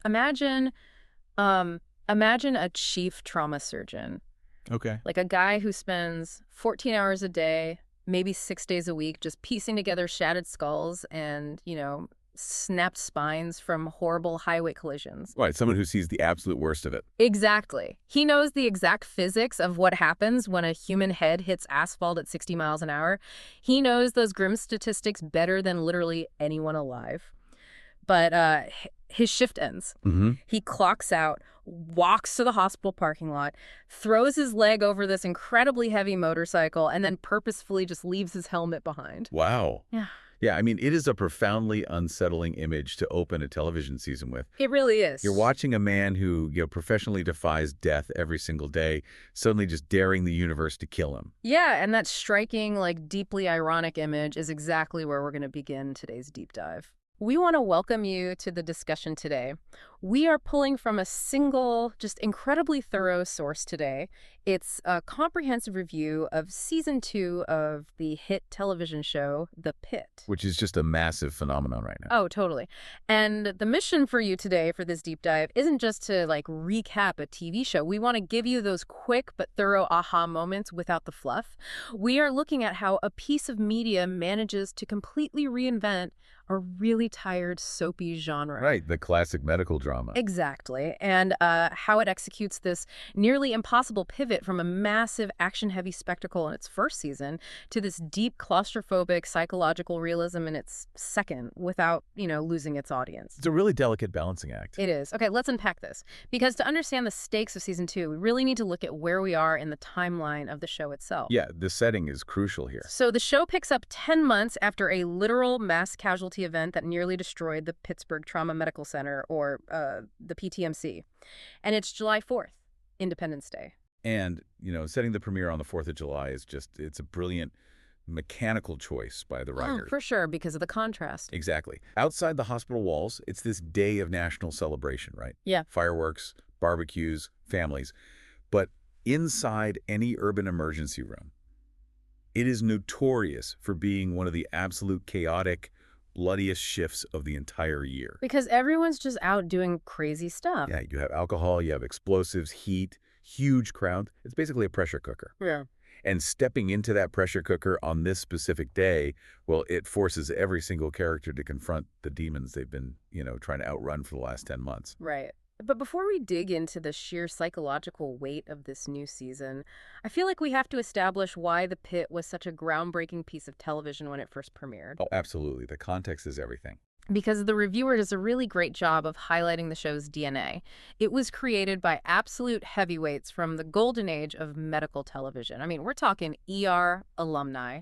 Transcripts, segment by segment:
Imagine, imagine a chief trauma surgeon. Okay. Like a guy who spends 14 hours a day, maybe 6 days a week, just piecing together shattered skulls and, snapped spines from horrible highway collisions. Right, someone who sees the absolute worst of it. Exactly. He knows the exact physics of what happens when a human head hits asphalt at 60 miles an hour. He knows those grim statistics better than literally anyone alive. But his shift ends. Mm-hmm. He clocks out, walks to the hospital parking lot, throws his leg over this incredibly heavy motorcycle, and then purposefully just leaves his helmet behind. Wow. Yeah. Yeah, I mean, it is a profoundly unsettling image to open a television season with. It really is. You're watching a man who, professionally defies death every single day, suddenly just daring the universe to kill him. Yeah, and that striking, deeply ironic image is exactly where we're going to begin today's deep dive. We want to welcome you to the discussion today. We are pulling from a single, just incredibly thorough source today. It's a comprehensive review of Season 2 of the hit television show, The Pitt. Which is just a massive phenomenon right now. Oh, totally. And the mission for you today for this deep dive isn't just to, recap a TV show. We want to give you those quick but thorough aha moments without the fluff. We are looking at how a piece of media manages to completely reinvent a really tired, soapy genre. Right, the classic medical drama. Exactly. And how it executes this nearly impossible pivot from a massive action-heavy spectacle in its first season to this deep, claustrophobic, psychological realism in its second without, losing its audience. It's a really delicate balancing act. It is. Okay, let's unpack this. Because to understand the stakes of Season 2, we really need to look at where we are in the timeline of the show itself. Yeah, the setting is crucial here. So the show picks up 10 months after a literal mass casualty event that nearly destroyed the Pittsburgh Trauma Medical Center, or the PTMC. And it's July 4th, Independence Day. And, setting the premiere on the 4th of July is it's a brilliant mechanical choice by the writers. Oh, for sure, because of the contrast. Exactly. Outside the hospital walls, it's this day of national celebration, right? Yeah. Fireworks, barbecues, families. But inside any urban emergency room, it is notorious for being one of the absolute chaotic, bloodiest shifts of the entire year. Because everyone's just out doing crazy stuff. Yeah, you have alcohol, you have explosives, heat, huge crowd. It's basically a pressure cooker. Yeah. And stepping into that pressure cooker on this specific day, well, it forces every single character to confront the demons they've been, trying to outrun for the last 10 months. Right. But before we dig into the sheer psychological weight of this new season, I feel like we have to establish why The Pitt was such a groundbreaking piece of television when it first premiered. Oh, absolutely. The context is everything. Because the reviewer does a really great job of highlighting the show's DNA. It was created by absolute heavyweights from the golden age of medical television. I mean, we're talking ER alumni,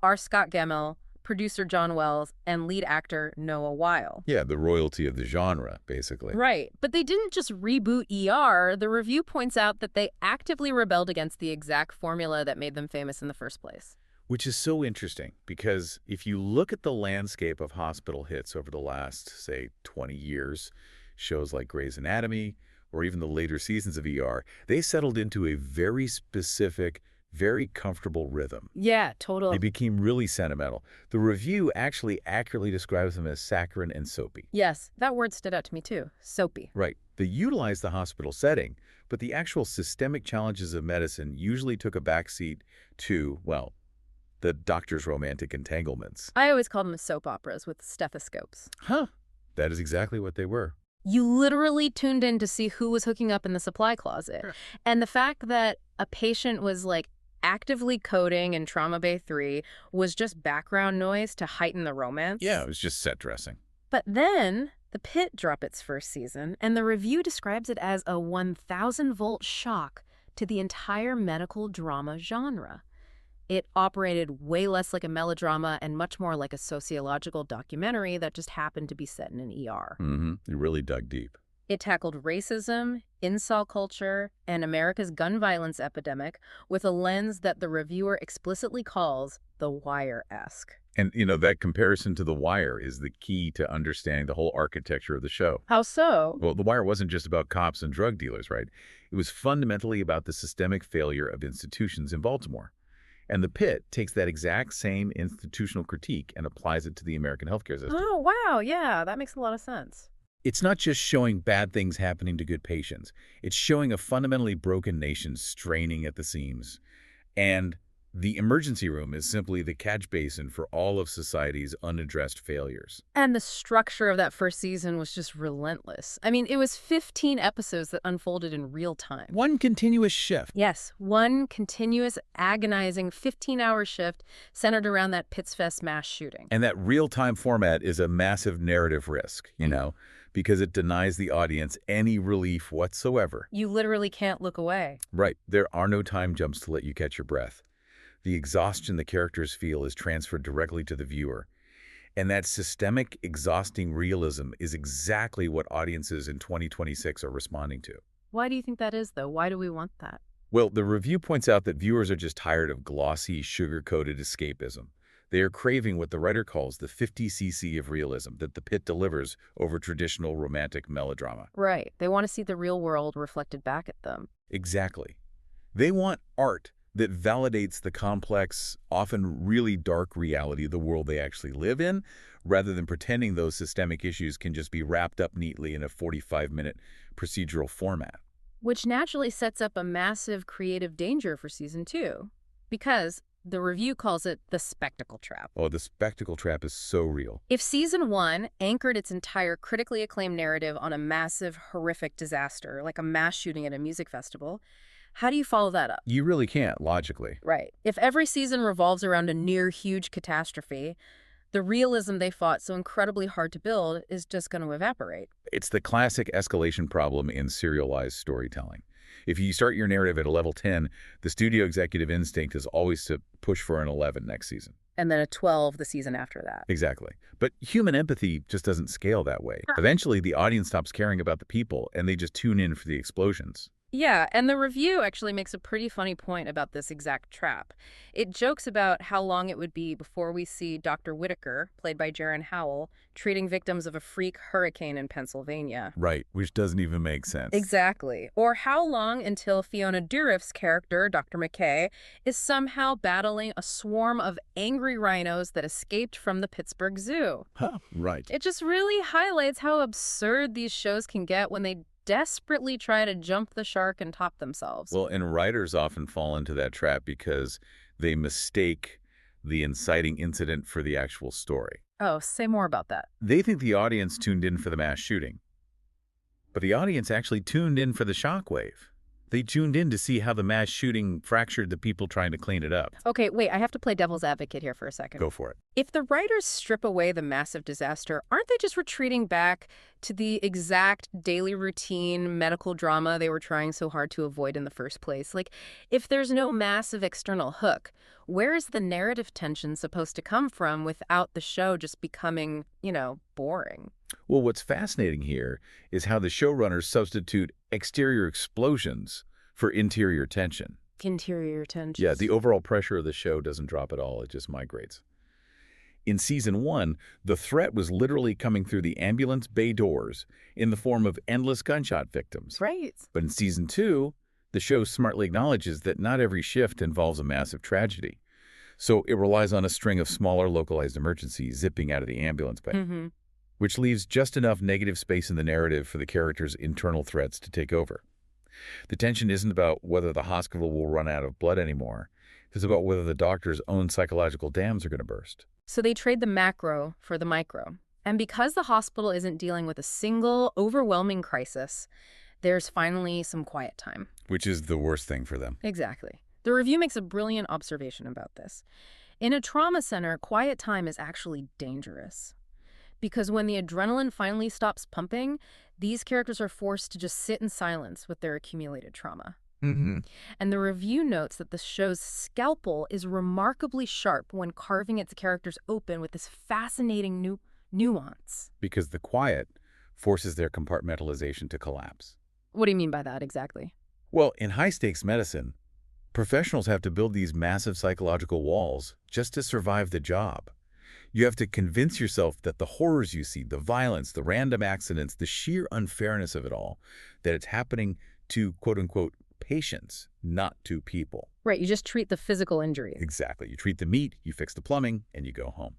R. Scott Gemmell, producer John Wells, and lead actor Noah Weil. Yeah, the royalty of the genre, basically. Right. But they didn't just reboot ER. The review points out that they actively rebelled against the exact formula that made them famous in the first place. Which is so interesting, because if you look at the landscape of hospital hits over the last, say, 20 years, shows like Grey's Anatomy, or even the later seasons of ER, they settled into a very specific, very comfortable rhythm. Yeah, totally. They became really sentimental. The review actually accurately describes them as saccharine and soapy. Yes, that word stood out to me too. Soapy. Right. They utilized the hospital setting, but the actual systemic challenges of medicine usually took a backseat to, well, the doctor's romantic entanglements. I always called them soap operas with stethoscopes. Huh. That is exactly what they were. You literally tuned in to see who was hooking up in the supply closet. Sure. And the fact that a patient was actively coding in Trauma Bay 3 was just background noise to heighten the romance. Yeah, it was just set dressing. But then The Pitt dropped its first season, and the review describes it as a 1,000-volt shock to the entire medical drama genre. It operated way less like a melodrama and much more like a sociological documentary that just happened to be set in an ER. Mm-hmm. It really dug deep. It tackled racism, incel culture, and America's gun violence epidemic with a lens that the reviewer explicitly calls The Wire-esque. And, that comparison to The Wire is the key to understanding the whole architecture of the show. How so? Well, The Wire wasn't just about cops and drug dealers, right? It was fundamentally about the systemic failure of institutions in Baltimore. And The Pitt takes that exact same institutional critique and applies it to the American healthcare system. Oh, wow. Yeah, that makes a lot of sense. It's not just showing bad things happening to good patients. It's showing a fundamentally broken nation straining at the seams. And the emergency room is simply the catch basin for all of society's unaddressed failures. And the structure of that first season was just relentless. I mean, it was 15 episodes that unfolded in real time. One continuous shift. Yes, one continuous, agonizing 15-hour shift centered around that Pittsfest mass shooting. And that real-time format is a massive narrative risk, because it denies the audience any relief whatsoever. You literally can't look away. Right. There are no time jumps to let you catch your breath. The exhaustion the characters feel is transferred directly to the viewer. And that systemic, exhausting realism is exactly what audiences in 2026 are responding to. Why do you think that is, though? Why do we want that? Well, the review points out that viewers are just tired of glossy, sugar-coated escapism. They are craving what the writer calls the 50cc of realism that the Pitt delivers over traditional romantic melodrama. Right. They want to see the real world reflected back at them. Exactly. They want art that validates the complex, often really dark reality of the world they actually live in, rather than pretending those systemic issues can just be wrapped up neatly in a 45-minute procedural format. Which naturally sets up a massive creative danger for season 2, because the review calls it the spectacle trap. Oh, the spectacle trap is so real. If season 1 anchored its entire critically acclaimed narrative on a massive, horrific disaster, like a mass shooting at a music festival, how do you follow that up? You really can't, logically. Right. If every season revolves around a near-huge catastrophe, the realism they fought so incredibly hard to build is just going to evaporate. It's the classic escalation problem in serialized storytelling. If you start your narrative at a level 10, the studio executive instinct is always to push for an 11 next season. And then a 12 the season after that. Exactly. But human empathy just doesn't scale that way. Eventually, the audience stops caring about the people, and they just tune in for the explosions. Yeah, and the review actually makes a pretty funny point about this exact trap. It jokes about how long it would be before we see Dr. Whitaker, played by Jaron Howell, treating victims of a freak hurricane in Pennsylvania. Right, which doesn't even make sense. Exactly. Or how long until Fiona Dourif's character, Dr. McKay, is somehow battling a swarm of angry rhinos that escaped from the Pittsburgh Zoo. Right. It just really highlights how absurd these shows can get when they desperately try to jump the shark and top themselves. Well, and writers often fall into that trap because they mistake the inciting incident for the actual story. Oh, say more about that. They think the audience tuned in for the mass shooting, but the audience actually tuned in for the shockwave. They tuned in to see how the mass shooting fractured the people trying to clean it up. Okay, wait, I have to play devil's advocate here for a second. Go for it. If the writers strip away the massive disaster, aren't they just retreating back to the exact daily routine medical drama they were trying so hard to avoid in the first place? Like, if there's no massive external hook, where is the narrative tension supposed to come from without the show just becoming, boring? Well, what's fascinating here is how the showrunners substitute exterior explosions for interior tension. Interior tension. Yeah, the overall pressure of the show doesn't drop at all. It just migrates. In season 1, the threat was literally coming through the ambulance bay doors in the form of endless gunshot victims. Right. But in season 2, the show smartly acknowledges that not every shift involves a massive tragedy. So it relies on a string of smaller localized emergencies zipping out of the ambulance bay, which leaves just enough negative space in the narrative for the characters' internal threats to take over. The tension isn't about whether the hospital will run out of blood anymore. It's about whether the doctor's own psychological dams are going to burst. So they trade the macro for the micro. And because the hospital isn't dealing with a single, overwhelming crisis, there's finally some quiet time. Which is the worst thing for them. Exactly. The review makes a brilliant observation about this. In a trauma center, quiet time is actually dangerous. Because when the adrenaline finally stops pumping, these characters are forced to just sit in silence with their accumulated trauma. And the review notes that the show's scalpel is remarkably sharp when carving its characters open with this fascinating nuance. Because the quiet forces their compartmentalization to collapse. What do you mean by that exactly? Well, in high-stakes medicine, professionals have to build these massive psychological walls just to survive the job. You have to convince yourself that the horrors you see, the violence, the random accidents, the sheer unfairness of it all, that it's happening to, quote-unquote, patients, not to people. Right, you just treat the physical injury. Exactly. You treat the meat, you fix the plumbing, and you go home.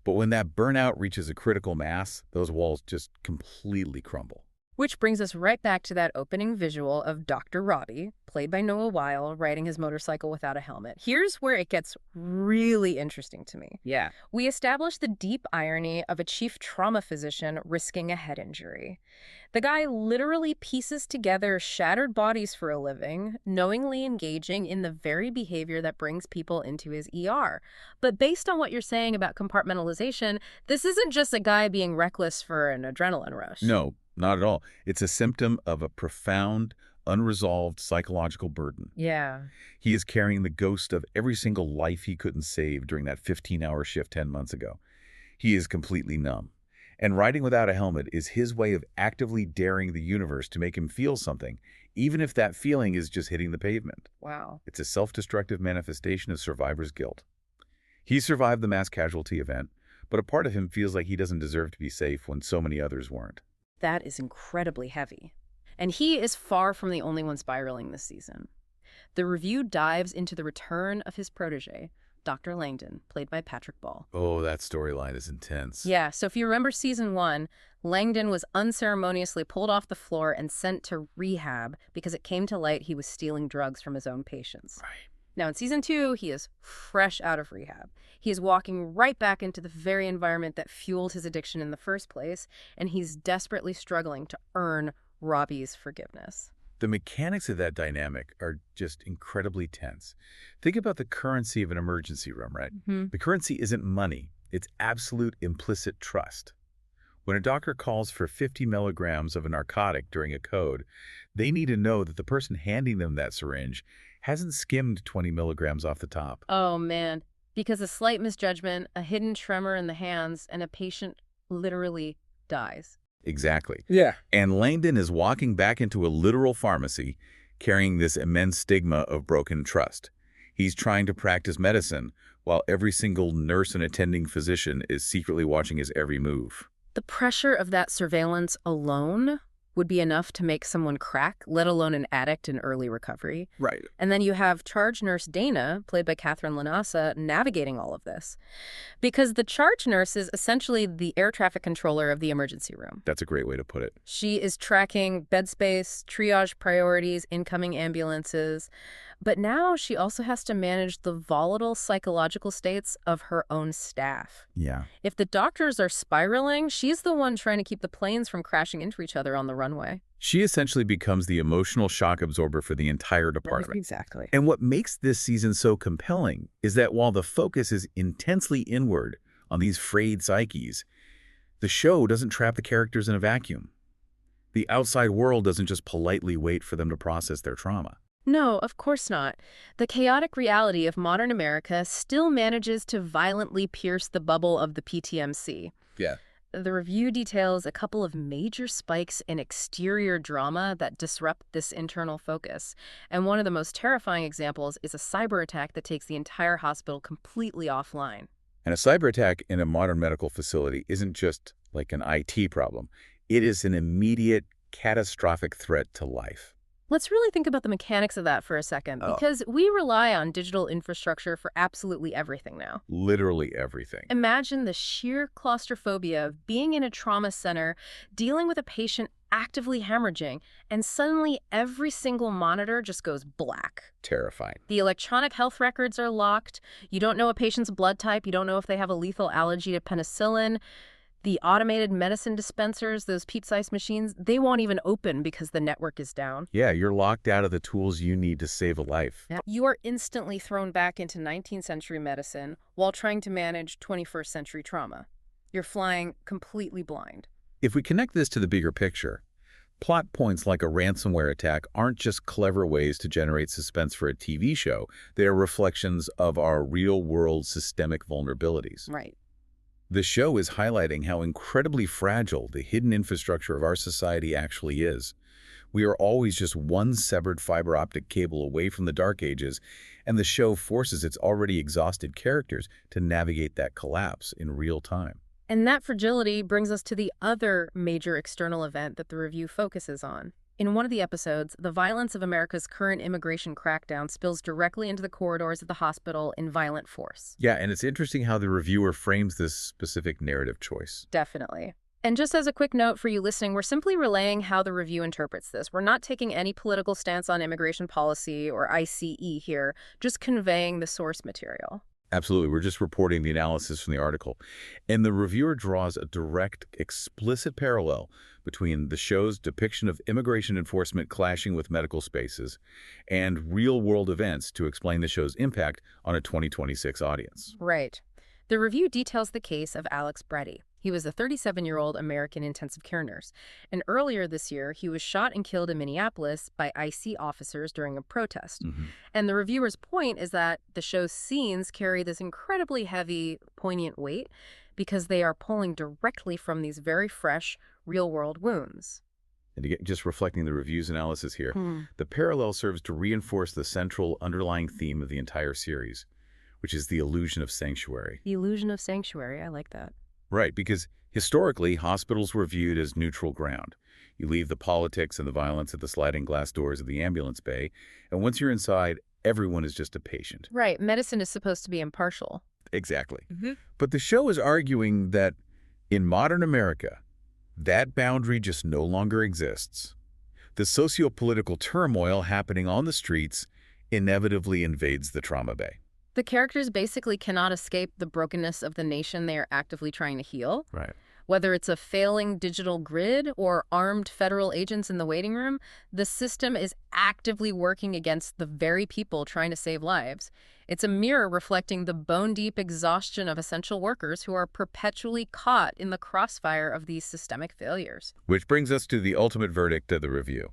But when that burnout reaches a critical mass, those walls just completely crumble. Which brings us right back to that opening visual of Dr. Robbie, played by Noah Weil, riding his motorcycle without a helmet. Here's where it gets really interesting to me. Yeah. We establish the deep irony of a chief trauma physician risking a head injury. The guy literally pieces together shattered bodies for a living, knowingly engaging in the very behavior that brings people into his ER. But based on what you're saying about compartmentalization, this isn't just a guy being reckless for an adrenaline rush. No, not at all. It's a symptom of a profound, unresolved psychological burden. Yeah. He is carrying the ghost of every single life he couldn't save during that 15-hour shift 10 months ago. He is completely numb. And riding without a helmet is his way of actively daring the universe to make him feel something, even if that feeling is just hitting the pavement. Wow. It's a self-destructive manifestation of survivor's guilt. He survived the mass casualty event, but a part of him feels like he doesn't deserve to be safe when so many others weren't. That is incredibly heavy. And he is far from the only one spiraling this season. The review dives into the return of his protege, Dr. Langdon, played by Patrick Ball. Oh, that storyline is intense. Yeah, so if you remember season 1, Langdon was unceremoniously pulled off the floor and sent to rehab because it came to light he was stealing drugs from his own patients. Right. Now in season 2, he is fresh out of rehab. He is walking right back into the very environment that fueled his addiction in the first place, and he's desperately struggling to earn Robbie's forgiveness. The mechanics of that dynamic are just incredibly tense. Think about the currency of an emergency room, right? Mm-hmm. The currency isn't money. It's absolute implicit trust. When a doctor calls for 50 milligrams of a narcotic during a code, they need to know that the person handing them that syringe hasn't skimmed 20 milligrams off the top. Oh, man. Because a slight misjudgment, a hidden tremor in the hands, and a patient literally dies. Exactly. Yeah. And Langdon is walking back into a literal pharmacy, carrying this immense stigma of broken trust. He's trying to practice medicine, while every single nurse and attending physician is secretly watching his every move. The pressure of that surveillance alone would be enough to make someone crack, let alone an addict in early recovery. Right. And then you have charge nurse Dana, played by Catherine Lanasa, navigating all of this. Because the charge nurse is essentially the air traffic controller of the emergency room. That's a great way to put it. She is tracking bed space, triage priorities, incoming ambulances. But now she also has to manage the volatile psychological states of her own staff. Yeah. If the doctors are spiraling, she's the one trying to keep the planes from crashing into each other on the runway. She essentially becomes the emotional shock absorber for the entire department. Exactly. And what makes this season so compelling is that while the focus is intensely inward on these frayed psyches, the show doesn't trap the characters in a vacuum. The outside world doesn't just politely wait for them to process their trauma. No, of course not. The chaotic reality of modern America still manages to violently pierce the bubble of the PTMC. Yeah. The review details a couple of major spikes in exterior drama that disrupt this internal focus. And one of the most terrifying examples is a cyber attack that takes the entire hospital completely offline. And a cyber attack in a modern medical facility isn't just like an IT problem. It is an immediate, catastrophic threat to life. Let's really think about the mechanics of that for a second, because we rely on digital infrastructure for absolutely everything now. Literally everything. Imagine the sheer claustrophobia of being in a trauma center, dealing with a patient actively hemorrhaging, and suddenly every single monitor just goes black. Terrifying. The electronic health records are locked. You don't know a patient's blood type. You don't know if they have a lethal allergy to penicillin. The automated medicine dispensers, those Pete-sized machines, they won't even open because the network is down. Yeah, you're locked out of the tools you need to save a life. Yeah. You are instantly thrown back into 19th century medicine while trying to manage 21st century trauma. You're flying completely blind. If we connect this to the bigger picture, plot points like a ransomware attack aren't just clever ways to generate suspense for a TV show. They are reflections of our real-world systemic vulnerabilities. Right. The show is highlighting how incredibly fragile the hidden infrastructure of our society actually is. We are always just one severed fiber optic cable away from the dark ages, and the show forces its already exhausted characters to navigate that collapse in real time. And that fragility brings us to the other major external event that the review focuses on, In one of the episodes, the violence of America's current immigration crackdown spills directly into the corridors of the hospital in violent force. Yeah, and it's interesting how the reviewer frames this specific narrative choice. Definitely. And just as a quick note for you listening, we're simply relaying how the review interprets this. We're not taking any political stance on immigration policy or ICE here, just conveying the source material. Absolutely. We're just reporting the analysis from the article. And the reviewer draws a direct, explicit parallel between the show's depiction of immigration enforcement clashing with medical spaces and real-world events to explain the show's impact on a 2026 audience. Right. The review details the case of Alex Breddy. He was a 37-year-old American intensive care nurse, and earlier this year, he was shot and killed in Minneapolis by IC officers during a protest. And the reviewer's point is that the show's scenes carry this incredibly heavy, poignant weight because they are pulling directly from these very fresh, real-world wounds. And again, just reflecting the review's analysis here, the parallel serves to reinforce the central underlying theme of the entire series, which is the illusion of sanctuary. The illusion of sanctuary, I like that. Right, because historically, hospitals were viewed as neutral ground. You leave the politics and the violence at the sliding glass doors of the ambulance bay, and once you're inside, everyone is just a patient. Right, medicine is supposed to be impartial. Exactly. But the show is arguing that in modern America, that boundary just no longer exists. The socio-political turmoil happening on the streets inevitably invades the trauma bay. The characters basically cannot escape the brokenness of the nation they are actively trying to heal. Right. Whether it's a failing digital grid or armed federal agents in the waiting room, the system is actively working against the very people trying to save lives. It's a mirror reflecting the bone-deep exhaustion of essential workers who are perpetually caught in the crossfire of these systemic failures. Which brings us to the ultimate verdict of the review.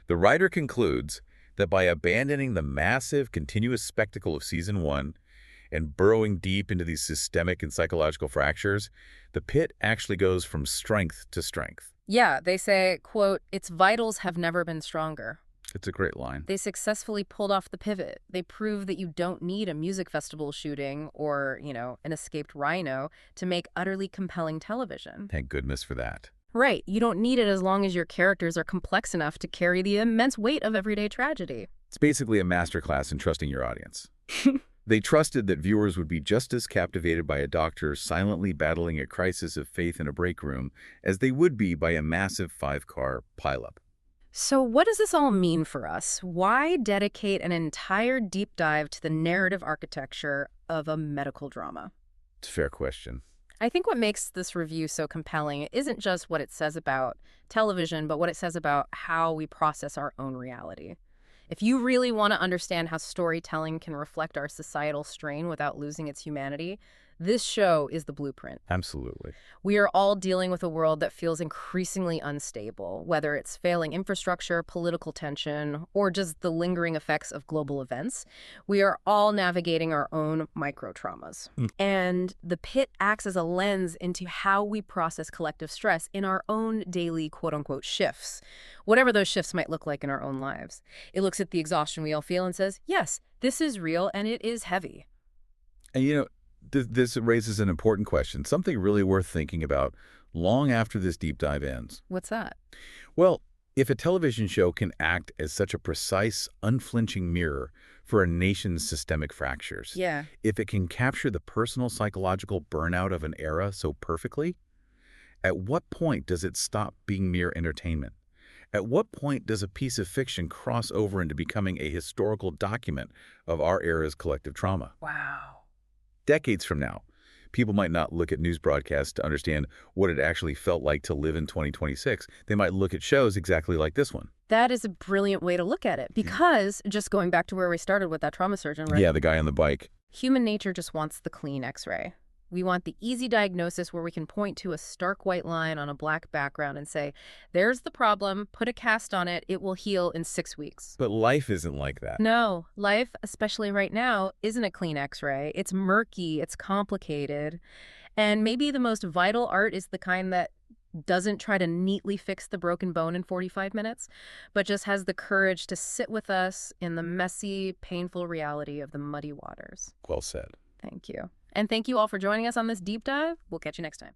The writer concludes that by abandoning the massive, continuous spectacle of Season 1 and burrowing deep into these systemic and psychological fractures, the pit actually goes from strength to strength. Yeah, they say, quote, its vitals have never been stronger. It's a great line. They successfully pulled off the pivot. They prove that you don't need a music festival shooting or, an escaped rhino to make utterly compelling television. Thank goodness for that. Right. You don't need it as long as your characters are complex enough to carry the immense weight of everyday tragedy. It's basically a masterclass in trusting your audience. They trusted that viewers would be just as captivated by a doctor silently battling a crisis of faith in a break room as they would be by a massive 5-car pileup. So what does this all mean for us? Why dedicate an entire deep dive to the narrative architecture of a medical drama? It's a fair question. I think what makes this review so compelling isn't just what it says about television, but what it says about how we process our own reality. If you really want to understand how storytelling can reflect our societal strain without losing its humanity, this show is the blueprint. Absolutely. We are all dealing with a world that feels increasingly unstable, whether it's failing infrastructure, political tension, or just the lingering effects of global events. We are all navigating our own micro-traumas. And the pit acts as a lens into how we process collective stress in our own daily quote-unquote shifts, whatever those shifts might look like in our own lives. It looks at the exhaustion we all feel and says, yes, this is real and it is heavy. And this raises an important question, something really worth thinking about long after this deep dive ends. What's that? Well, if a television show can act as such a precise, unflinching mirror for a nation's systemic fractures, if it can capture the personal psychological burnout of an era so perfectly, at what point does it stop being mere entertainment? At what point does a piece of fiction cross over into becoming a historical document of our era's collective trauma? Wow. Decades from now, people might not look at news broadcasts to understand what it actually felt like to live in 2026. They might look at shows exactly like this one. That is a brilliant way to look at it because, just going back to where we started with that trauma surgeon, right? Yeah, the guy on the bike. Human nature just wants the clean X-ray. We want the easy diagnosis where we can point to a stark white line on a black background and say, there's the problem, put a cast on it, it will heal in 6 weeks. But life isn't like that. No, life, especially right now, isn't a clean X-ray. It's murky, it's complicated. And maybe the most vital art is the kind that doesn't try to neatly fix the broken bone in 45 minutes, but just has the courage to sit with us in the messy, painful reality of the muddy waters. Well said. Thank you. And thank you all for joining us on this deep dive. We'll catch you next time.